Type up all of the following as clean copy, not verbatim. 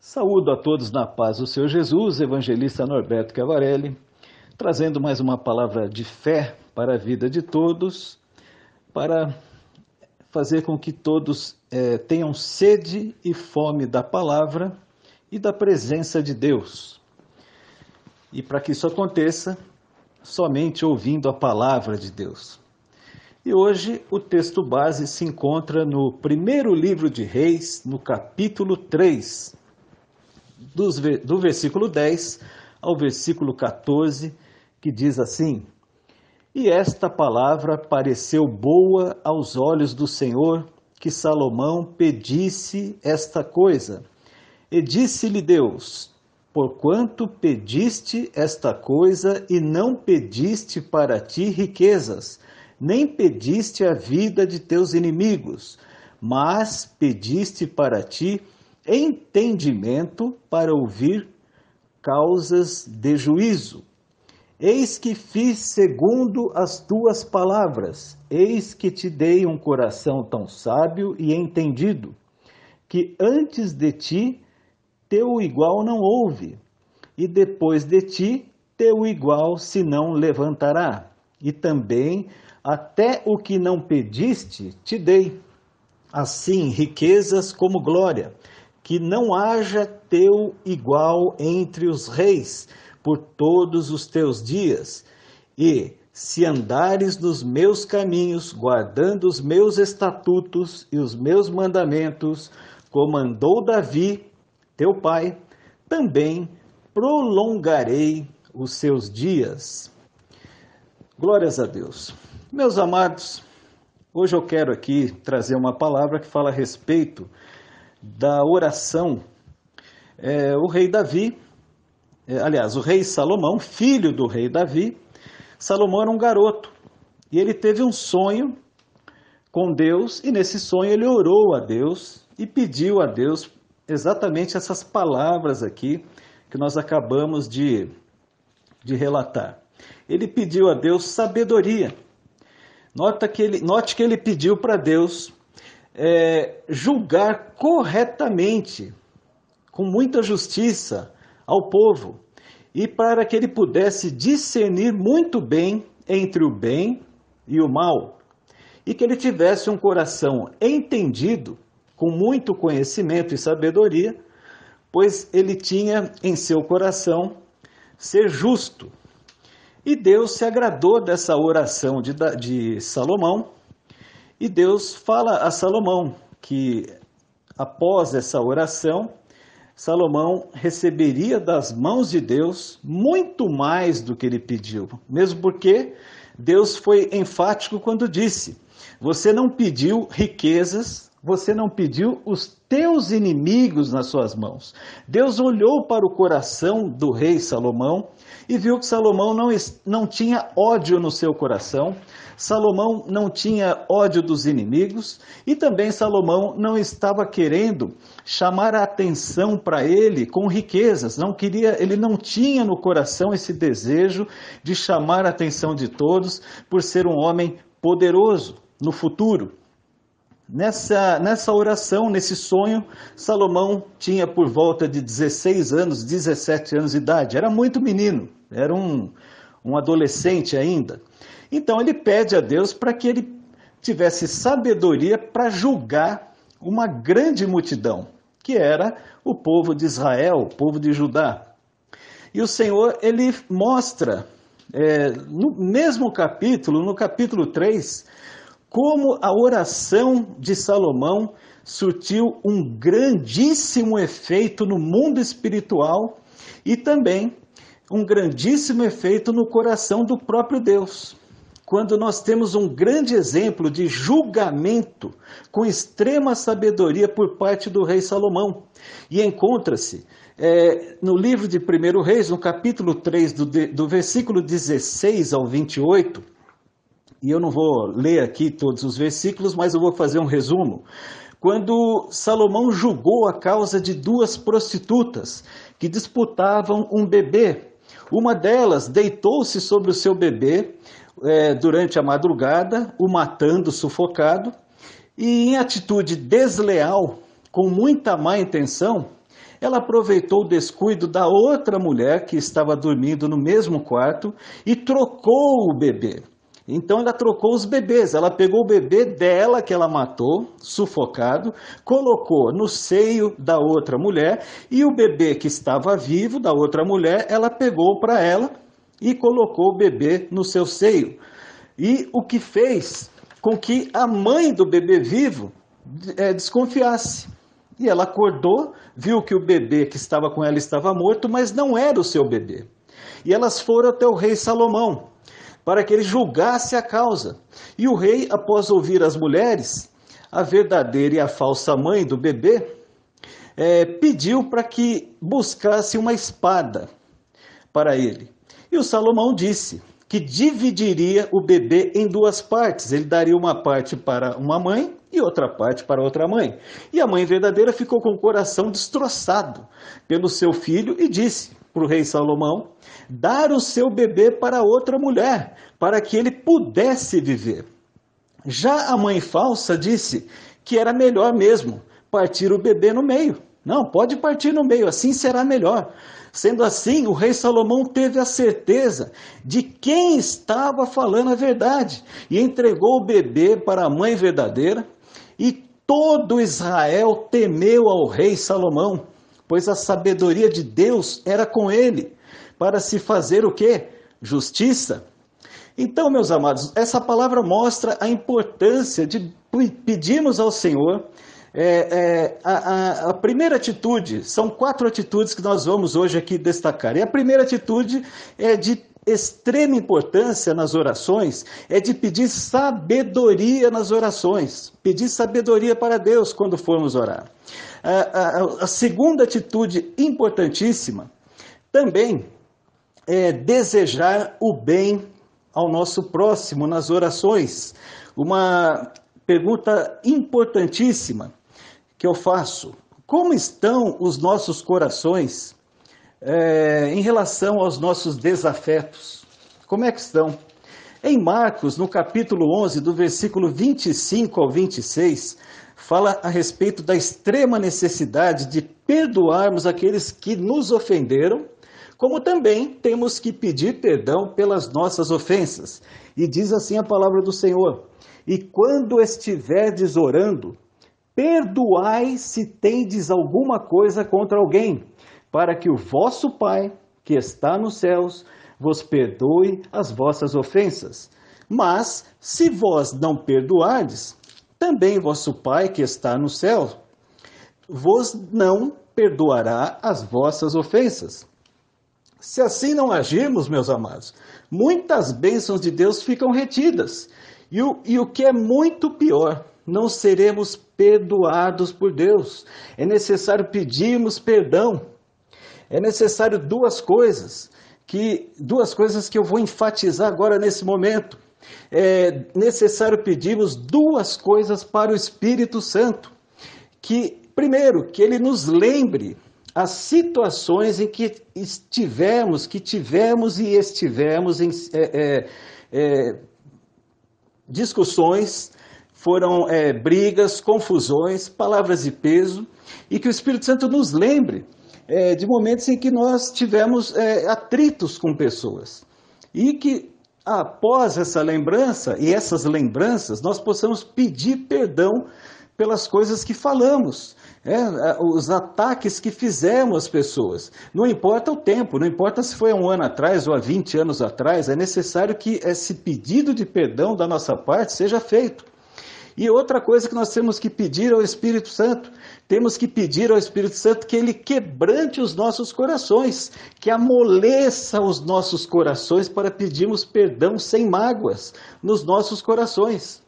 Saúdo a todos na paz do Senhor Jesus, evangelista Norberto Cavarelli, trazendo mais uma palavra de fé para a vida de todos, para fazer com que todos tenham sede e fome da palavra e da presença de Deus. E para que isso aconteça, somente ouvindo a palavra de Deus. E hoje o texto base se encontra no primeiro livro de Reis, no capítulo 3, do versículo 10 ao versículo 14, que diz assim: E esta palavra pareceu boa aos olhos do Senhor, que Salomão pedisse esta coisa. E disse-lhe Deus: Porquanto pediste esta coisa e não pediste para ti riquezas, nem pediste a vida de teus inimigos, mas pediste para ti entendimento para ouvir causas de juízo. Eis que fiz segundo as tuas palavras, eis que te dei um coração tão sábio e entendido, que antes de ti teu igual não houve, e depois de ti teu igual se não levantará. E também até o que não pediste te dei, assim riquezas como glória, que não haja teu igual entre os reis por todos os teus dias. E se andares nos meus caminhos, guardando os meus estatutos e os meus mandamentos, como andou Davi, teu pai, também prolongarei os seus dias. Glórias a Deus. Meus amados, hoje eu quero aqui trazer uma palavra que fala a respeito da oração. O rei Davi, o rei Salomão, filho do rei Davi, Salomão era um garoto e ele teve um sonho com Deus, e nesse sonho ele orou a Deus e pediu a Deus exatamente essas palavras aqui que nós acabamos de relatar. Ele pediu a Deus sabedoria. Note que ele pediu para Deus julgar corretamente, com muita justiça, ao povo, e para que ele pudesse discernir muito bem entre o bem e o mal, e que ele tivesse um coração entendido, com muito conhecimento e sabedoria, pois ele tinha em seu coração ser justo. E Deus se agradou dessa oração de Salomão, e Deus fala a Salomão que, após essa oração, Salomão receberia das mãos de Deus muito mais do que ele pediu. Mesmo porque Deus foi enfático quando disse: você não pediu riquezas, você não pediu os teus inimigos nas suas mãos. Deus olhou para o coração do rei Salomão e viu que Salomão não tinha ódio no seu coração, Salomão não tinha ódio dos inimigos, e também Salomão não estava querendo chamar a atenção para ele com riquezas, ele não tinha no coração esse desejo de chamar a atenção de todos por ser um homem poderoso no futuro. Nessa oração, nesse sonho, Salomão tinha por volta de 16 anos, 17 anos de idade. Era muito menino, era um adolescente ainda. Então ele pede a Deus para que ele tivesse sabedoria para julgar uma grande multidão, que era o povo de Israel, o povo de Judá. E o Senhor, ele mostra, no mesmo capítulo, no capítulo 3, como a oração de Salomão surtiu um grandíssimo efeito no mundo espiritual e também um grandíssimo efeito no coração do próprio Deus. Quando nós temos um grande exemplo de julgamento com extrema sabedoria por parte do rei Salomão. E encontra-se no livro de 1 Reis, no capítulo 3, do versículo 16 ao 28, e eu não vou ler aqui todos os versículos, mas eu vou fazer um resumo. Quando Salomão julgou a causa de duas prostitutas que disputavam um bebê, uma delas deitou-se sobre o seu bebê durante a madrugada, o matando sufocado, e em atitude desleal, com muita má intenção, ela aproveitou o descuido da outra mulher que estava dormindo no mesmo quarto e trocou o bebê. Então ela trocou os bebês, ela pegou o bebê dela que ela matou, sufocado, colocou no seio da outra mulher e o bebê que estava vivo da outra mulher, ela pegou para ela e colocou o bebê no seu seio. E o que fez com que a mãe do bebê vivo desconfiasse. E ela acordou, viu que o bebê que estava com ela estava morto, mas não era o seu bebê. E elas foram até o rei Salomão, para que ele julgasse a causa. E o rei, após ouvir as mulheres, a verdadeira e a falsa mãe do bebê, pediu para que buscasse uma espada para ele. E o Salomão disse que dividiria o bebê em duas partes. Ele daria uma parte para uma mãe e outra parte para outra mãe. E a mãe verdadeira ficou com o coração destroçado pelo seu filho e disse para o rei Salomão dar o seu bebê para outra mulher, para que ele pudesse viver. Já a mãe falsa disse que era melhor mesmo partir o bebê no meio. Não, pode partir no meio, assim será melhor. Sendo assim, o rei Salomão teve a certeza de quem estava falando a verdade e entregou o bebê para a mãe verdadeira, e todo Israel temeu ao rei Salomão, pois a sabedoria de Deus era com ele, para se fazer o quê? Justiça. Então, meus amados, essa palavra mostra a importância de pedirmos ao Senhor a primeira atitude. São 4 atitudes que nós vamos hoje aqui destacar. E a primeira atitude é de extrema importância nas orações, é de pedir sabedoria nas orações. Pedir sabedoria para Deus quando formos orar. A segunda atitude importantíssima também é desejar o bem ao nosso próximo nas orações. Uma pergunta importantíssima que eu faço: como estão os nossos corações em relação aos nossos desafetos? Como é que estão? Em Marcos, no capítulo 11, do versículo 25 ao 26, fala a respeito da extrema necessidade de perdoarmos aqueles que nos ofenderam, como também temos que pedir perdão pelas nossas ofensas. E diz assim a palavra do Senhor: e quando estiverdes orando, perdoai se tendes alguma coisa contra alguém, para que o vosso Pai, que está nos céus, vos perdoe as vossas ofensas. Mas, se vós não perdoardes, também vosso Pai, que está no céu, vos não perdoará as vossas ofensas. Se assim não agirmos, meus amados, muitas bênçãos de Deus ficam retidas. E o que é muito pior, não seremos perdoados por Deus. É necessário pedirmos perdão. É necessário duas coisas que eu vou enfatizar agora nesse momento. É necessário pedirmos duas coisas para o Espírito Santo. Primeiro, que ele nos lembre as situações em que tivemos e estivemos em discussões, foram brigas, confusões, palavras de peso, e que o Espírito Santo nos lembre de momentos em que nós tivemos atritos com pessoas. E que após essa lembrança e essas lembranças, nós possamos pedir perdão pelas coisas que falamos, os ataques que fizemos às pessoas. Não importa o tempo, não importa se foi há 1 ano atrás ou há 20 anos atrás, é necessário que esse pedido de perdão da nossa parte seja feito. E outra coisa que nós temos que pedir ao Espírito Santo, temos que pedir ao Espírito Santo que ele quebrante os nossos corações, que amoleça os nossos corações para pedirmos perdão sem mágoas nos nossos corações.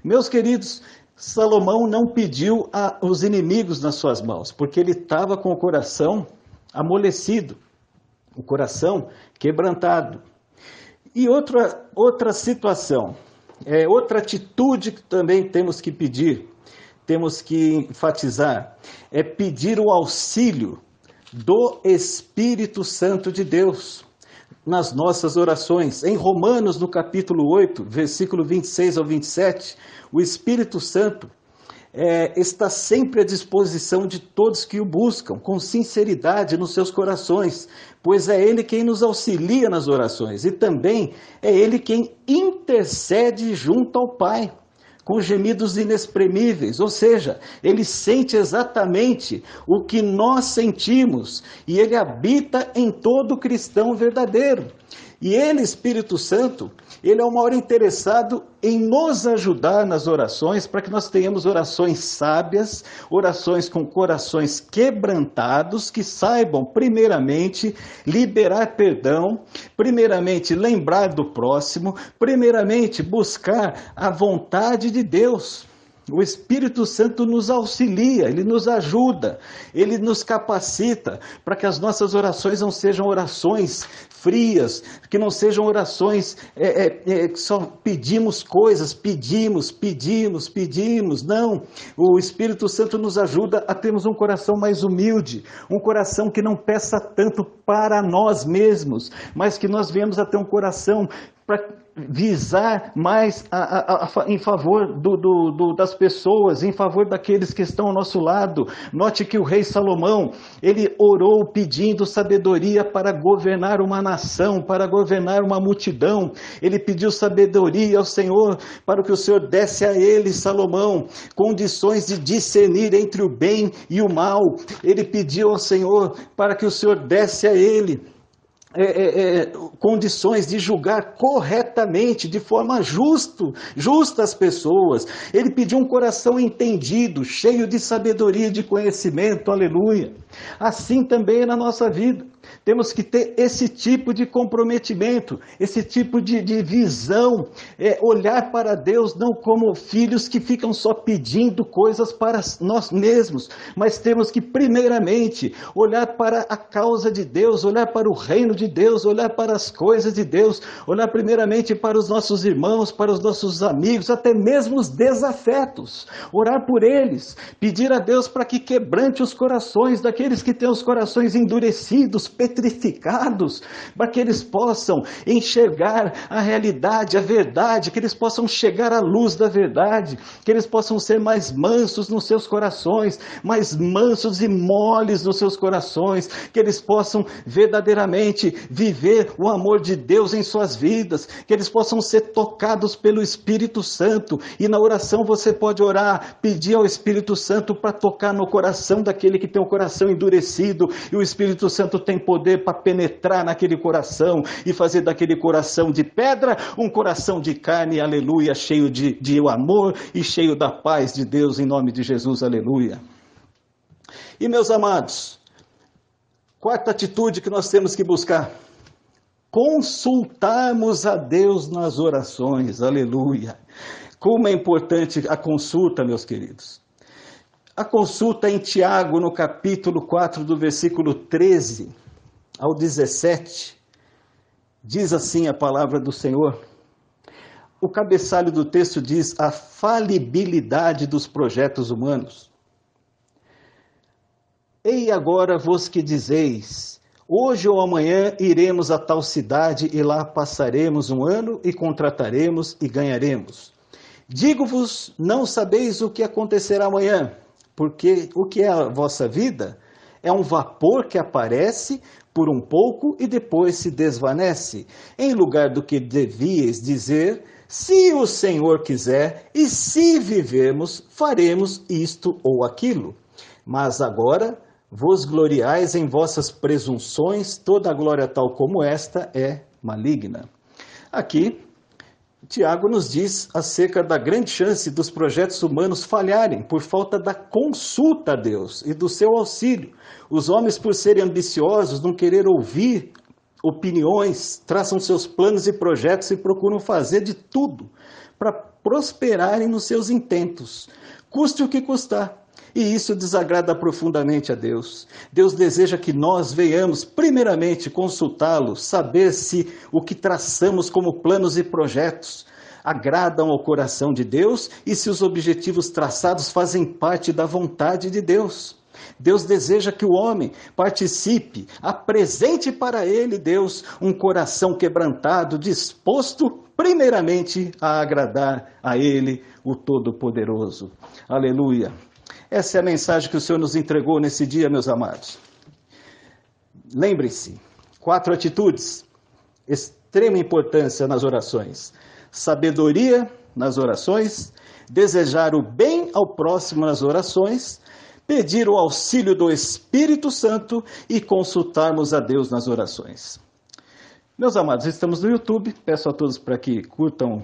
Meus queridos, Salomão não pediu os inimigos nas suas mãos, porque ele estava com o coração amolecido, o coração quebrantado. E outra situação, outra atitude que também temos que pedir, temos que enfatizar, é pedir o auxílio do Espírito Santo de Deus nas nossas orações. Em Romanos, no capítulo 8, versículo 26 ao 27, o Espírito Santo está sempre à disposição de todos que o buscam, com sinceridade nos seus corações, pois é Ele quem nos auxilia nas orações e também é Ele quem intercede junto ao Pai, com gemidos inexprimíveis, ou seja, Ele sente exatamente o que nós sentimos e Ele habita em todo cristão verdadeiro. E Ele, Espírito Santo, Ele é o maior interessado em nos ajudar nas orações, para que nós tenhamos orações sábias, orações com corações quebrantados, que saibam, primeiramente, liberar perdão, primeiramente, lembrar do próximo, primeiramente, buscar a vontade de Deus. O Espírito Santo nos auxilia, Ele nos ajuda, Ele nos capacita para que as nossas orações não sejam orações frias, que não sejam orações que só pedimos coisas, pedimos, não. O Espírito Santo nos ajuda a termos um coração mais humilde, um coração que não peça tanto para nós mesmos, mas que nós venhamos a ter um coração para visar mais em favor das pessoas, em favor daqueles que estão ao nosso lado. Note que o rei Salomão, ele orou pedindo sabedoria para governar uma nação, para governar uma multidão. Ele pediu sabedoria ao Senhor, para que o Senhor desse a ele, Salomão, condições de discernir entre o bem e o mal. Ele pediu ao Senhor para que o Senhor desse a ele condições de julgar corretamente, de forma justa as pessoas. Ele pediu um coração entendido, cheio de sabedoria e de conhecimento, aleluia. Assim também é na nossa vida. Temos que ter esse tipo de comprometimento, esse tipo de visão, olhar para Deus não como filhos que ficam só pedindo coisas para nós mesmos, mas temos que primeiramente olhar para a causa de Deus, olhar para o reino de Deus, olhar para as coisas de Deus, olhar primeiramente para os nossos irmãos, para os nossos amigos, até mesmo os desafetos, orar por eles, pedir a Deus para que quebrante os corações daqueles que têm os corações endurecidos, petrificados, para que eles possam enxergar a realidade, a verdade, que eles possam chegar à luz da verdade, que eles possam ser mais mansos nos seus corações, mais mansos e moles nos seus corações, que eles possam verdadeiramente viver o amor de Deus em suas vidas, que eles possam ser tocados pelo Espírito Santo. E na oração você pode orar, pedir ao Espírito Santo para tocar no coração daquele que tem o coração endurecido, e o Espírito Santo tem poder para penetrar naquele coração e fazer daquele coração de pedra um coração de carne, aleluia, cheio de amor e cheio da paz de Deus, em nome de Jesus, aleluia. E meus amados, quarta atitude que nós temos que buscar: consultarmos a Deus nas orações, aleluia. Como é importante a consulta, meus queridos. A consulta em Tiago, no capítulo 4, do versículo 13 ao 17, diz assim a palavra do Senhor. O cabeçalho do texto diz: a falibilidade dos projetos humanos. Ei agora vós que dizeis: hoje ou amanhã iremos a tal cidade e lá passaremos um ano e contrataremos e ganharemos. Digo-vos, não sabeis o que acontecerá amanhã, porque o que é a vossa vida é um vapor que aparece por um pouco e depois se desvanece. Em lugar do que devíeis dizer: se o Senhor quiser e se vivermos, faremos isto ou aquilo. Mas agora vos gloriais em vossas presunções, toda glória tal como esta é maligna. Aqui, Tiago nos diz acerca da grande chance dos projetos humanos falharem por falta da consulta a Deus e do seu auxílio. Os homens, por serem ambiciosos, não querer ouvir opiniões, traçam seus planos e projetos e procuram fazer de tudo para prosperarem nos seus intentos, custe o que custar. E isso desagrada profundamente a Deus. Deus deseja que nós venhamos primeiramente consultá-lo, saber se o que traçamos como planos e projetos agradam ao coração de Deus e se os objetivos traçados fazem parte da vontade de Deus. Deus deseja que o homem participe, apresente para ele, Deus, um coração quebrantado, disposto primeiramente a agradar a ele, o Todo-Poderoso. Aleluia. Essa é a mensagem que o Senhor nos entregou nesse dia, meus amados. Lembre-se, 4 atitudes, extrema importância nas orações. Sabedoria nas orações, desejar o bem ao próximo nas orações, pedir o auxílio do Espírito Santo e consultarmos a Deus nas orações. Meus amados, estamos no YouTube, peço a todos para que curtam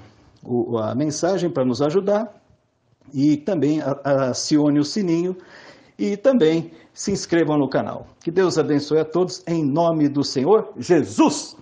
a mensagem para nos ajudar e também acione o sininho e também se inscrevam no canal. Que Deus abençoe a todos em nome do Senhor Jesus!